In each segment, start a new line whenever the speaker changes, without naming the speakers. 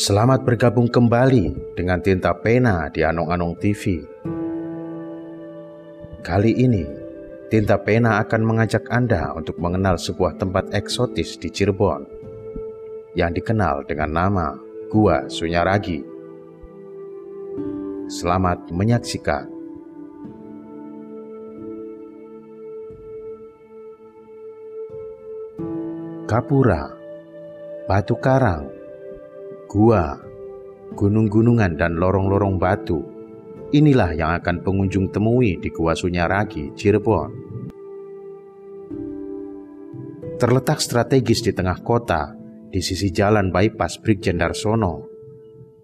Selamat bergabung kembali dengan Tinta Pena di Anong-Anong TV. Kali ini, Tinta Pena akan mengajak Anda untuk mengenal sebuah tempat eksotis di Cirebon yang dikenal dengan nama Gua Sunyaragi. Selamat menyaksikan. Kapura, batu karang, gua, gunung-gunungan dan lorong-lorong batu. Inilah yang akan pengunjung temui di Gua Sunyaragi, Cirebon. Terletak strategis di tengah kota, di sisi jalan bypass Brigjen Darsono,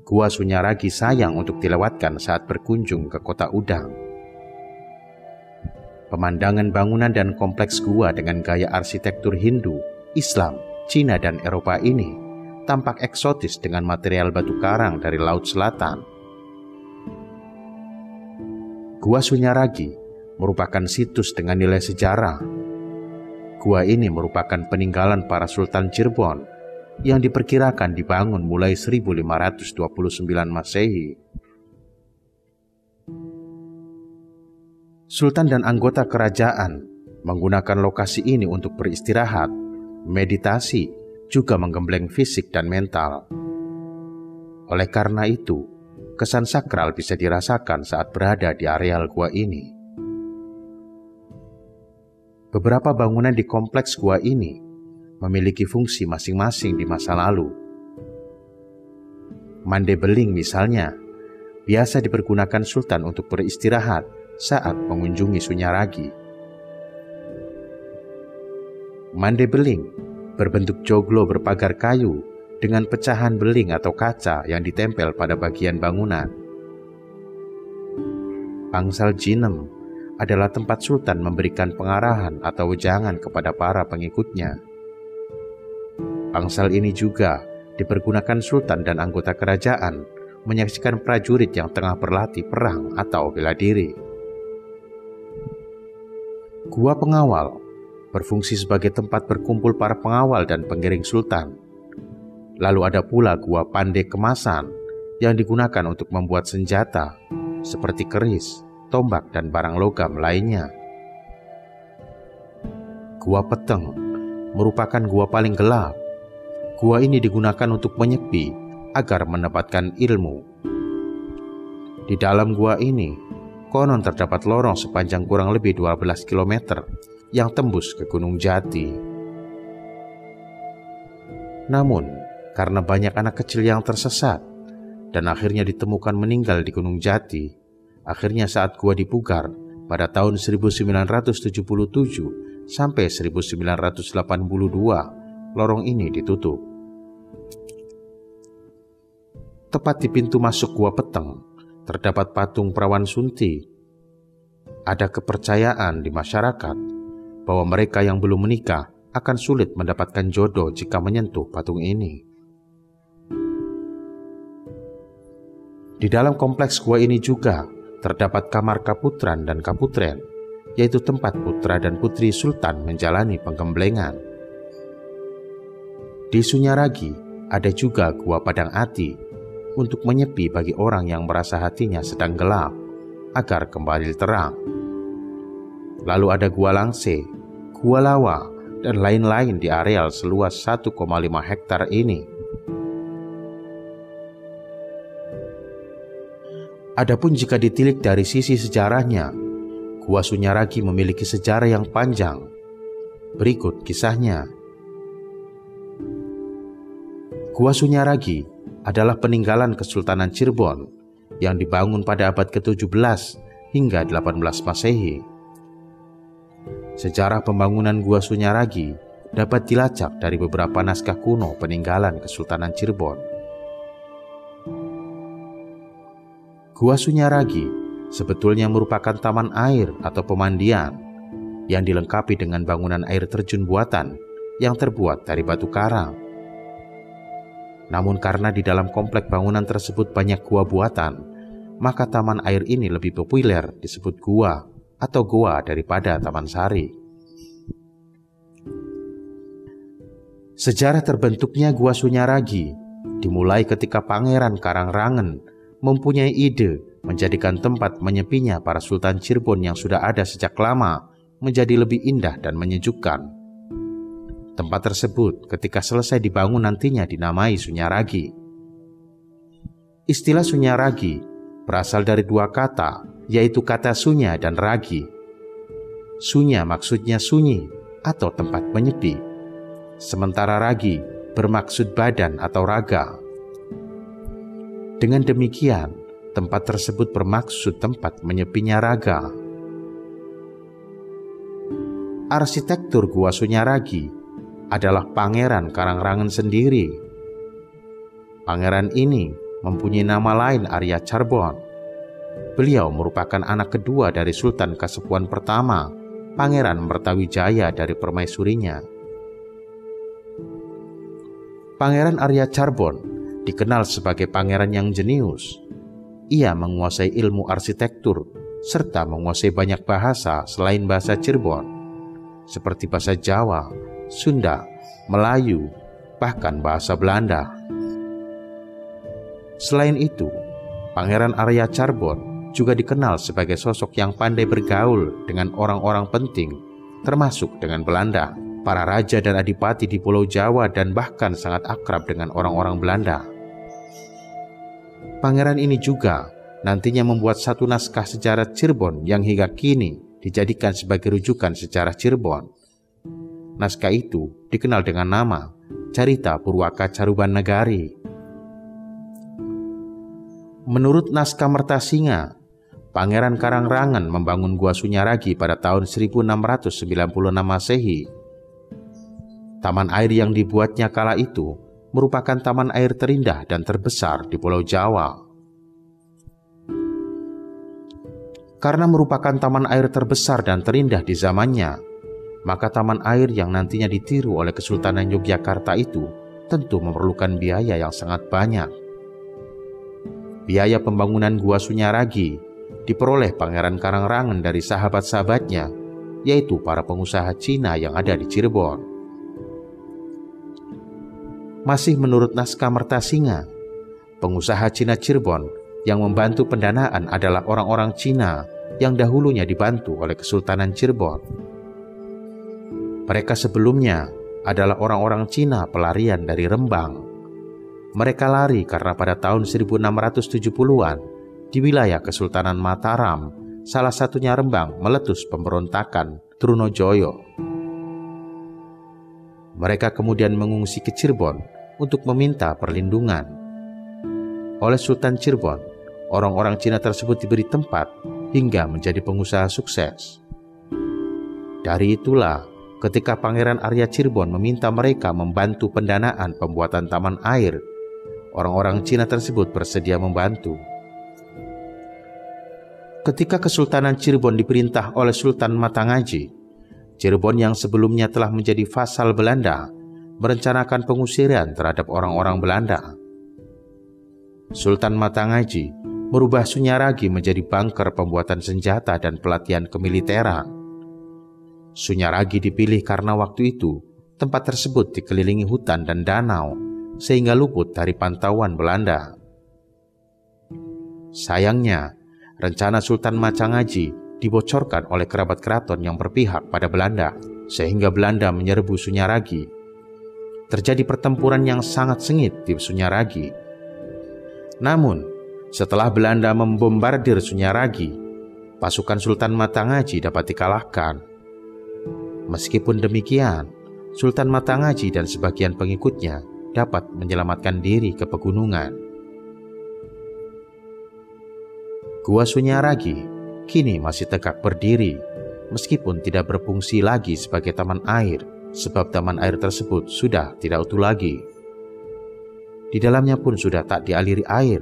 Gua Sunyaragi sayang untuk dilewatkan saat berkunjung ke Kota Udang. Pemandangan bangunan dan kompleks gua dengan gaya arsitektur Hindu, Islam, Cina dan Eropa ini tampak eksotis dengan material batu karang dari Laut Selatan. Gua Sunyaragi merupakan situs dengan nilai sejarah. Gua ini merupakan peninggalan para Sultan Cirebon yang diperkirakan dibangun mulai 1529 Masehi. Sultan dan anggota kerajaan menggunakan lokasi ini untuk beristirahat, meditasi, juga menggembleng fisik dan mental. Oleh karena itu, kesan sakral bisa dirasakan saat berada di areal gua ini. Beberapa bangunan di kompleks gua ini memiliki fungsi masing-masing di masa lalu. Mande Beling misalnya, biasa dipergunakan Sultan untuk beristirahat saat mengunjungi Sunyaragi. Mande Beling berbentuk joglo berpagar kayu dengan pecahan beling atau kaca yang ditempel pada bagian bangunan. Bangsal Jinem adalah tempat Sultan memberikan pengarahan atau wejangan kepada para pengikutnya. Bangsal ini juga dipergunakan Sultan dan anggota kerajaan menyaksikan prajurit yang tengah berlatih perang atau bela diri. Gua Pengawal berfungsi sebagai tempat berkumpul para pengawal dan pengiring Sultan. Lalu ada pula Gua Pande Kemasan yang digunakan untuk membuat senjata seperti keris, tombak, dan barang logam lainnya. Gua Peteng merupakan gua paling gelap. Gua ini digunakan untuk menyepi agar mendapatkan ilmu. Di dalam gua ini, konon terdapat lorong sepanjang kurang lebih 12 km yang tembus ke Gunung Jati. Namun, karena banyak anak kecil yang tersesat dan akhirnya ditemukan meninggal di Gunung Jati, akhirnya saat gua dipugar pada tahun 1977 sampai 1982, lorong ini ditutup. Tepat di pintu masuk Gua Peteng, terdapat patung Perawan Sunti. Ada kepercayaan di masyarakat bahwa mereka yang belum menikah akan sulit mendapatkan jodoh jika menyentuh patung ini. Di dalam kompleks gua ini juga terdapat kamar kaputran dan kaputren, yaitu tempat putra dan putri Sultan menjalani penggemblengan. Di Sunyaragi ada juga Gua Padang Ati untuk menyepi bagi orang yang merasa hatinya sedang gelap agar kembali terang. Lalu ada Gua Langse, Gua Lawa, dan lain-lain di areal seluas 1,5 hektar ini. Adapun jika ditilik dari sisi sejarahnya, Gua Sunyaragi memiliki sejarah yang panjang. Berikut kisahnya. Gua Sunyaragi adalah peninggalan Kesultanan Cirebon yang dibangun pada abad ke-17 hingga 18 Masehi. Sejarah pembangunan Gua Sunyaragi dapat dilacak dari beberapa naskah kuno peninggalan Kesultanan Cirebon. Gua Sunyaragi sebetulnya merupakan taman air atau pemandian yang dilengkapi dengan bangunan air terjun buatan yang terbuat dari batu karang. Namun karena di dalam komplek bangunan tersebut banyak gua buatan, maka taman air ini lebih populer disebut gua atau goa daripada Taman Sari. Sejarah terbentuknya Gua Sunyaragi dimulai ketika Pangeran Karangrangen mempunyai ide menjadikan tempat menyepinya para Sultan Cirebon yang sudah ada sejak lama menjadi lebih indah dan menyejukkan. Tempat tersebut ketika selesai dibangun nantinya dinamai Sunyaragi. Istilah Sunyaragi berasal dari dua kata, yaitu kata sunya dan ragi. Sunya maksudnya sunyi atau tempat menyepi, sementara ragi bermaksud badan atau raga. Dengan demikian, tempat tersebut bermaksud tempat menyepinya raga. Arsitektur Gua Sunyaragi adalah Pangeran Karangrangen sendiri. Pangeran ini mempunyai nama lain Arya Charbon. Beliau merupakan anak kedua dari Sultan Kasepuhan pertama, Pangeran Mertawijaya dari permaisurinya. Pangeran Arya Charbon dikenal sebagai pangeran yang jenius. Ia menguasai ilmu arsitektur serta menguasai banyak bahasa selain bahasa Cirebon, seperti bahasa Jawa, Sunda, Melayu, bahkan bahasa Belanda. Selain itu, Pangeran Arya Charbon juga dikenal sebagai sosok yang pandai bergaul dengan orang-orang penting, termasuk dengan Belanda, para raja dan adipati di Pulau Jawa, dan bahkan sangat akrab dengan orang-orang Belanda. Pangeran ini juga nantinya membuat satu naskah sejarah Cirebon yang hingga kini dijadikan sebagai rujukan sejarah Cirebon. Naskah itu dikenal dengan nama Carita Purwaka Caruban Negari. Menurut naskah Mertasinga, Pangeran Karangrangen membangun Gua Sunyaragi pada tahun 1696 Masehi. Taman air yang dibuatnya kala itu merupakan taman air terindah dan terbesar di Pulau Jawa. Karena merupakan taman air terbesar dan terindah di zamannya, maka taman air yang nantinya ditiru oleh Kesultanan Yogyakarta itu tentu memerlukan biaya yang sangat banyak. Biaya pembangunan Gua Sunyaragi diperoleh Pangeran Karangrangen dari sahabat-sahabatnya, yaitu para pengusaha Cina yang ada di Cirebon. Masih menurut naskah Mertasinga, pengusaha Cina Cirebon yang membantu pendanaan adalah orang-orang Cina yang dahulunya dibantu oleh Kesultanan Cirebon. Mereka sebelumnya adalah orang-orang Cina pelarian dari Rembang. Mereka lari karena pada tahun 1670-an di wilayah Kesultanan Mataram, salah satunya Rembang, meletus pemberontakan Trunojoyo. Mereka kemudian mengungsi ke Cirebon untuk meminta perlindungan. Oleh Sultan Cirebon, orang-orang Cina tersebut diberi tempat hingga menjadi pengusaha sukses. Dari itulah, ketika Pangeran Arya Cirebon meminta mereka membantu pendanaan pembuatan taman air, orang-orang Cina tersebut bersedia membantu. Ketika Kesultanan Cirebon diperintah oleh Sultan Matangaji, Cirebon yang sebelumnya telah menjadi vasal Belanda merencanakan pengusiran terhadap orang-orang Belanda. Sultan Matangaji merubah Sunyaragi menjadi bunker pembuatan senjata dan pelatihan kemiliteran. Sunyaragi dipilih karena waktu itu tempat tersebut dikelilingi hutan dan danau, sehingga luput dari pantauan Belanda. Sayangnya, rencana Sultan Matangaji dibocorkan oleh kerabat keraton yang berpihak pada Belanda, sehingga Belanda menyerbu Sunyaragi. Terjadi pertempuran yang sangat sengit di Sunyaragi. Namun, setelah Belanda membombardir Sunyaragi, pasukan Sultan Matangaji dapat dikalahkan. Meskipun demikian, Sultan Matangaji dan sebagian pengikutnya dapat menyelamatkan diri ke pegunungan. Gua Sunyaragi kini masih tegak berdiri, meskipun tidak berfungsi lagi sebagai taman air, sebab taman air tersebut sudah tidak utuh lagi. Di dalamnya pun sudah tak dialiri air,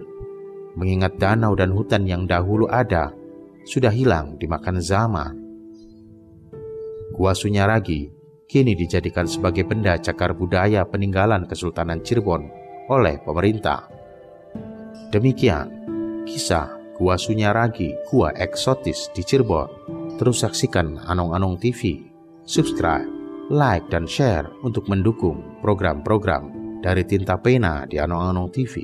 mengingat danau dan hutan yang dahulu ada sudah hilang dimakan zaman. Gua Sunyaragi kini dijadikan sebagai benda cagar budaya peninggalan Kesultanan Cirebon oleh pemerintah. Demikian kisah Gua Sunyaragi, gua eksotis di Cirebon. Terus saksikan Anong-Anong TV, subscribe, like, dan share untuk mendukung program-program dari Tinta Pena di Anong-Anong TV.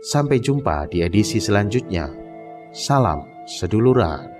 Sampai jumpa di edisi selanjutnya. Salam seduluran.